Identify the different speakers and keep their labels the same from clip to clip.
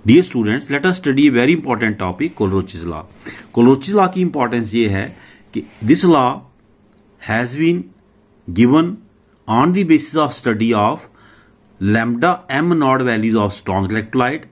Speaker 1: Dear students, let us study a very important topic, Kohlrausch law. Kohlrausch law की importance ये है कि this law has been given on the basis of study of lambda m naught values of strong electrolyte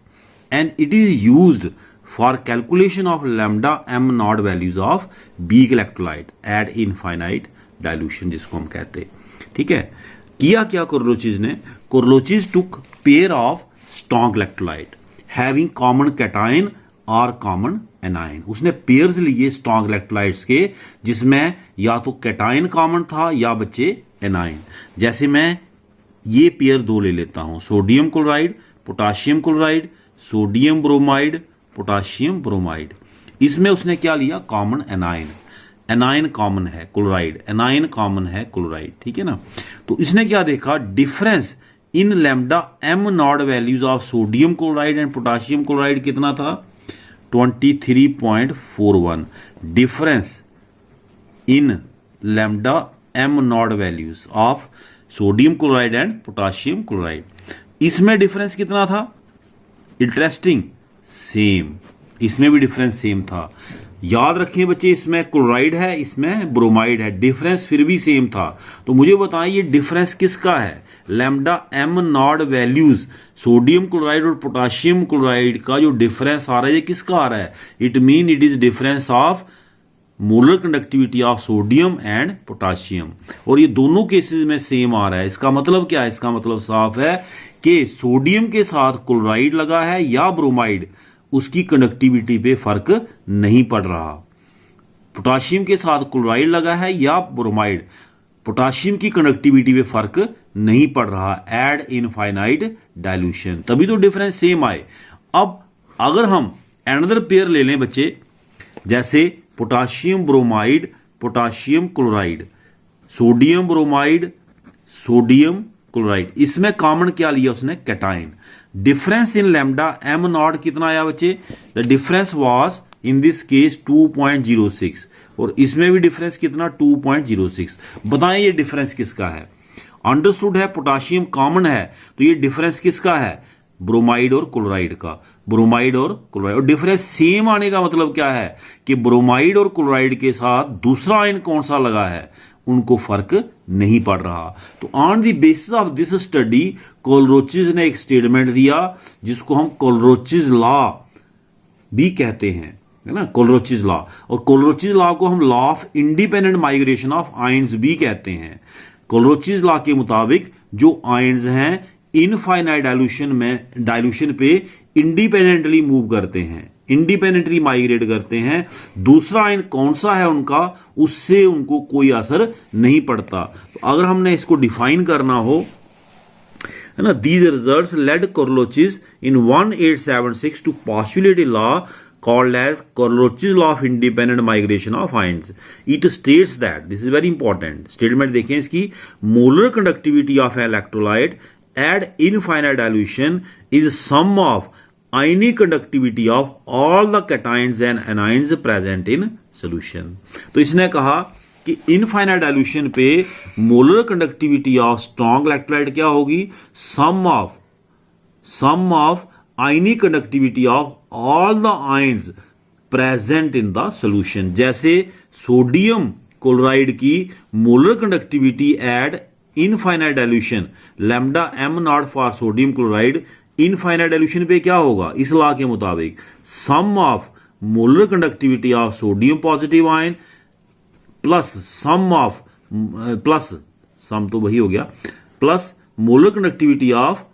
Speaker 1: and it is used for calculation of lambda m naught values of weak electrolyte at infinite dilution, जिसको हम कहते हैं। ठीक है, किया क्या Kohlrausch ने? Kohlrausch took pair of strong electrolyte having common cation और कॉमन एनायन। उसने पेयर्स लिए स्ट्रॉन्ग इलेक्ट्रोलाइट्स के जिसमें या तो कैटायन कॉमन था या बच्चे एनायन। जैसे मैं ये पेयर दो ले लेता हूं, sodium chloride potassium chloride, sodium bromide potassium bromide. इसमें उसने क्या लिया? Common anion. एनायन कॉमन है क्लोराइड, एनायन कॉमन है क्लोराइड। ठीक है ना। तो इसने क्या देखा? Difference in lambda m not values of sodium chloride and potassium chloride कितना था? 23.41। Difference in lambda m not values of sodium chloride and potassium chloride, इसमें डिफरेंस कितना था? Interesting, same. इसमें भी डिफरेंस सेम था। याद रखें बच्चे, इसमें क्लोराइड है, इसमें ब्रोमाइड है, डिफरेंस फिर भी सेम था। तो मुझे बताएं ये डिफरेंस किसका है? Lambda m not values sodium chloride और पोटाशियम क्लोराइड का जो डिफरेंस आ रहा है ये किसका आ रहा है? It mean it is difference of molar conductivity of sodium and potassium, और ये दोनों केसेस में सेम आ रहा है। इसका मतलब क्या है? इसका मतलब साफ है कि सोडियम के साथ क्लोराइड लगा है या ब्रोमाइड, उसकी कंडक्टिविटी पे फर्क नहीं पड़ रहा। पोटाशियम के साथ क्लोराइड लगा है या ब्रोमाइड, पोटाशियम की कंडक्टिविटी पे फर्क नहीं पड़ रहा एट इनफाइनाइट डाइल्यूशन, तभी तो डिफरेंस सेम आए। अब अगर हम अनदर पेयर ले लें बच्चे, जैसे potassium bromide potassium chloride, sodium bromide sodium chloride, इसमें कॉमन क्या लिया उसने? Cation. Difference in lambda m not कितना आया बच्चे? The difference was in this case 2.06, और इसमें भी डिफरेंस कितना? 2.06। बताएं ये डिफरेंस किसका है? अंडरस्टूड है पोटाशियम कॉमन है, तो ये डिफरेंस किसका है? ब्रोमाइड और क्लोराइड का। ब्रोमाइड और क्लोराइड, और डिफरेंस सेम आने का मतलब क्या है? कि ब्रोमाइड और क्लोराइड के साथ दूसरा आयन कौन सा लगा है, उनको फर्क नहीं पड़ रहा। तो on the basis of this study Kohlrausch ने एक स्टेटमेंट दिया जिसको हम कोलरोचिस लॉ भी कहते हैं, है ना, कोलरोचिस लॉ। और कोलरोचिस लॉ को हम law of independent migration of ions भी कहते हैं। कोलरोचिस लॉ के मुताबिक जो आयन्स हैं इनफाइनाइट डाइल्यूशन पे इंडिपेंडेंटली मूव करते हैं, इंडिपेंडेंटली माइग्रेट करते हैं। दूसरा आयन कौन सा है उनका, उससे उनको कोई असर नहीं पड़ता। तो अगर हमने इसको डिफाइन करना हो, है ना, these results led Kohlrausch in 1876 to postulate a law called as Kohlrausch's law of independent migration of ions. It states that, this is very important statement, देखें इसकी, molar conductivity of an electrolyte at infinite dilution is sum of ionic conductivity of all the cations and anions present in solution. तो इसने कहा कि infinite dilution पे molar conductivity of strong electrolyte क्या होगी? सम of ionic conductivity of all the ions present in the solution। जैसे sodium chloride की molar conductivity at infinite dilution lambda m naught for sodium chloride, infinite dilution पे क्या होगा इस law के मुताबिक? Sum of molar conductivity of sodium positive ion plus sum तो वही हो गया, plus molar conductivity of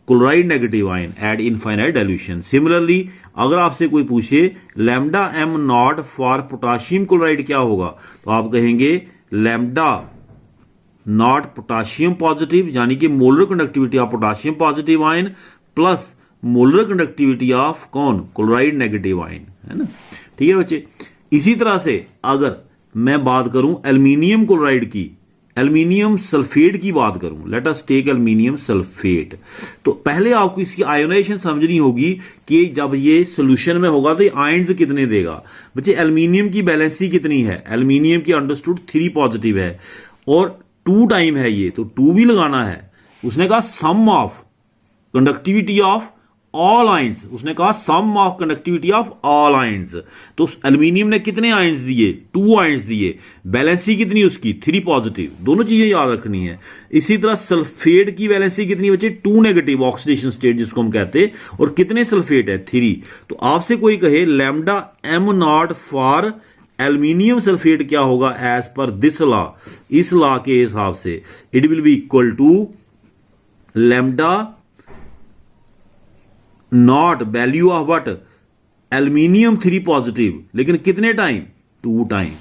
Speaker 1: chloride negative ion at infinite dilution. Similarly अगर आपसे कोई पूछे lambda m naught for potassium chloride क्या होगा, तो आप कहेंगे लैम्डा नॉट पोटाशियम पॉजिटिव, यानी कि molar conductivity of potassium positive ion plus molar conductivity of कौन? क्लोराइड नेगेटिव आयन, है ना। ठीक है बच्चे। इसी तरह से अगर मैं बात करूं एल्यूमिनियम क्लोराइड की, एल्यूमिनियम सल्फेट की बात करूं, let us take aluminium sulphate, तो पहले आपको इसकी आयोनाइजेशन समझनी होगी कि जब ये सोल्यूशन में होगा तो ये आयन्स कितने देगा। बच्चे एल्यूमिनियम की बैलेंसी कितनी है? एल्यूमिनियम की अंडरस्टूड 3 पॉजिटिव है और 2 टाइम है ये, तो 2 भी लगाना है। उसने कहा sum of conductivity of all ions, उसने कहा sum of conductivity of all ions. तो एल्यूमिनियम ने कितने आयंस दिए? 2 आयंस दिए। वैलेंसी कितनी उसकी? 3 पॉजिटिव। दोनों चीजें याद रखनी है। इसी तरह सल्फेट की वैलेंसी कितनी बचे? 2 नेगेटिव, ऑक्सीडेशन स्टेट जिसको हम कहते हैं। और कितने सल्फेट है? 3। तो आपसे कोई कहे lambda m naught for aluminium sulphate क्या होगा एज पर दिस लॉ, इस लॉ के हिसाब से it will be equal to lambda naught value of what? Aluminium 3 positive, लेकिन कितने time? 2 time.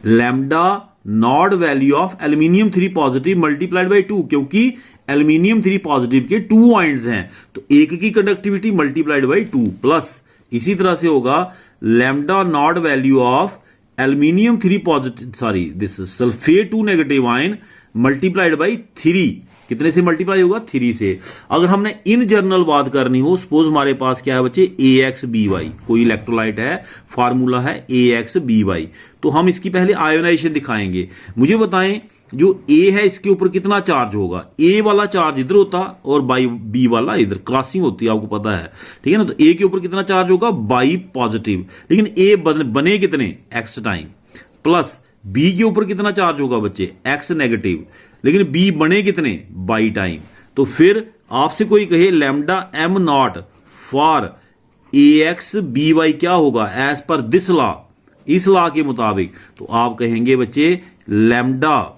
Speaker 1: Lambda naught value of aluminium 3 positive multiplied by 2, क्योंकि aluminium 3 positive के 2 आयंस हैं, तो एक की कंडक्टिविटी मल्टीप्लाइड बाई 2 प्लस इसी तरह से होगा lambda naught value of aluminium 3 positive, sorry this sulphate 2 negative ion multiplied by 3। कितने से मल्टीप्लाई होगा? 3 से। अगर हमने इन जनरल बात करनी हो, सपोज हमारे पास क्या है बच्चे? AXBY, कोई इलेक्ट्रोलाइट है, फार्मूला है AXBY। तो हम इसकी पहले आयोनाइजेशन दिखाएंगे। मुझे बताएं जो A है इसके ऊपर कितना चार्ज होगा? A वाला चार्ज इधर होता और बाई B वाला इधर, क्रॉसिंग होती है, आपको पता है, ठीक है ना। तो A के ऊपर कितना चार्ज होगा? By positive. लेकिन A बने कितने? X time. प्लस B के ऊपर कितना चार्ज होगा बच्चे? X negative. लेकिन B बने कितने? By time. तो फिर आपसे कोई कहे lambda m naught for AXBY क्या होगा एज पर दिस लॉ, इस लॉ के मुताबिक? तो आप कहेंगे बच्चे lambda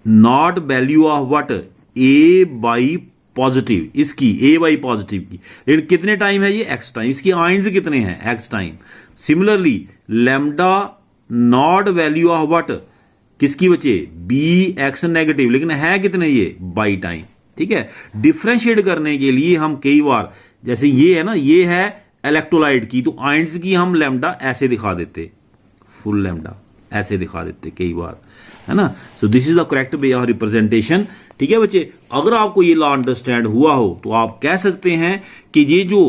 Speaker 1: naught value of what? A by positive, इसकी A बाई पॉजिटिव की। लेकिन कितने टाइम है ये? X time. इसकी आयंस कितने हैं? X time. Similarly lambda naught value of what? किसकी बचे? BX नेगेटिव, लेकिन है कितने ये? By time. ठीक है। डिफ्रेंशिएट करने के लिए हम कई बार, जैसे ये है ना, ये है इलेक्ट्रोलाइट की, तो आयंस की हम लैम्डा ऐसे दिखा देते, फुल लैम्डा ऐसे दिखा देते कई बार, है ना। So this is the correct way of representation. ठीक है बच्चे, अगर आपको ये लॉ अंडरस्टैंड हुआ हो तो आप कह सकते हैं कि ये जो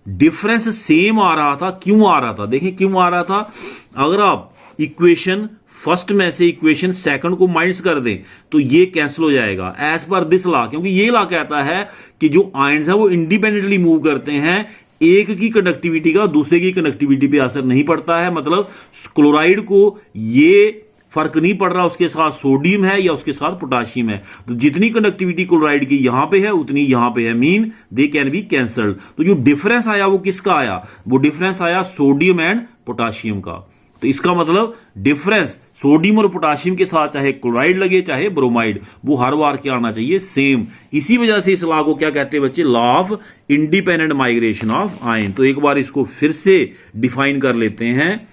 Speaker 1: डिफरेंस सेम आ रहा था, क्यों आ रहा था? देखें क्यों आ रहा था। अगर आप इक्वेशन फर्स्ट में से इक्वेशन सेकंड को माइनस कर दें तो ये कैंसिल हो जाएगा एज पर दिस लॉ, क्योंकि ये लॉ कहता है कि जो आयंस है वो इंडिपेंडेंटली मूव करते हैं, एक की कंडक्टिविटी का दूसरे की कंडक्टिविटी पे असर नहीं पड़ता है। मतलब क्लोराइड को ये फर्क नहीं पड़ रहा उसके साथ सोडियम है या उसके साथ पोटाशियम है, तो जितनी कंडक्टिविटी क्लोराइड की यहां पे है उतनी यहां पे है, mean they can be cancelled. तो जो डिफरेंस आया वो किसका आया? वो डिफरेंस आया सोडियम एंड पोटाशियम का। तो इसका मतलब डिफरेंस सोडियम और पोटाशियम के साथ चाहे क्लोराइड लगे चाहे ब्रोमाइड, वो हर बार क्या आना चाहिए? सेम। इसी वजह से इस लॉ को क्या कहते हैं बच्चे? Law of independent migration of ion. तो एक बार इसको फिर से डिफाइन कर लेते हैं।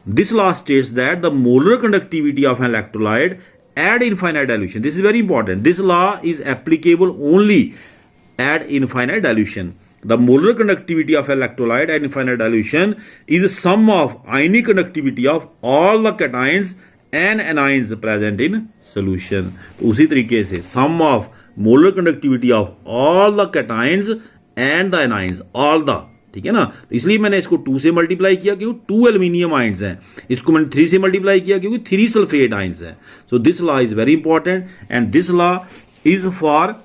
Speaker 1: This law states that the molar conductivity of an electrolyte at infinite dilution, this is very important, this law is applicable only at infinite dilution. The molar conductivity of electrolyte at infinite dilution is sum of ionic conductivity of all the cations and anions present in solution. तो उसी तरीके से sum of molar conductivity of all the cations and the anions, all the, ठीक है ना। तो इसलिए मैंने इसको 2 से मल्टीप्लाई किया क्योंकि 2 एल्यूमिनियम आयंस हैं, इसको मैंने 3 से मल्टीप्लाई किया क्योंकि 3 सल्फेट आयंस हैं। So this law is very important and this law is for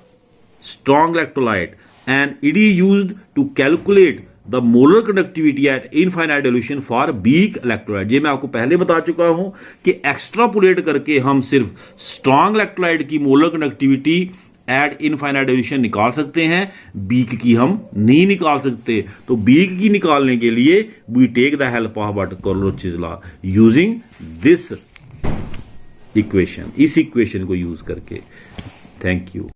Speaker 1: strong electrolyte and it is used to calculate the molar conductivity at infinite dilution for weak electrolyte। ये मैं आपको पहले बता चुका हूं कि एक्स्ट्रापोलेट करके हम सिर्फ स्ट्रॉन्ग इलेक्ट्रोलाइट की molar conductivity at infinite dilution निकाल सकते हैं, वीक की हम नहीं निकाल सकते। तो वीक की निकालने के लिए we take the help of what? Kohlrausch law using this equation, इस इक्वेशन को यूज करके। Thank you.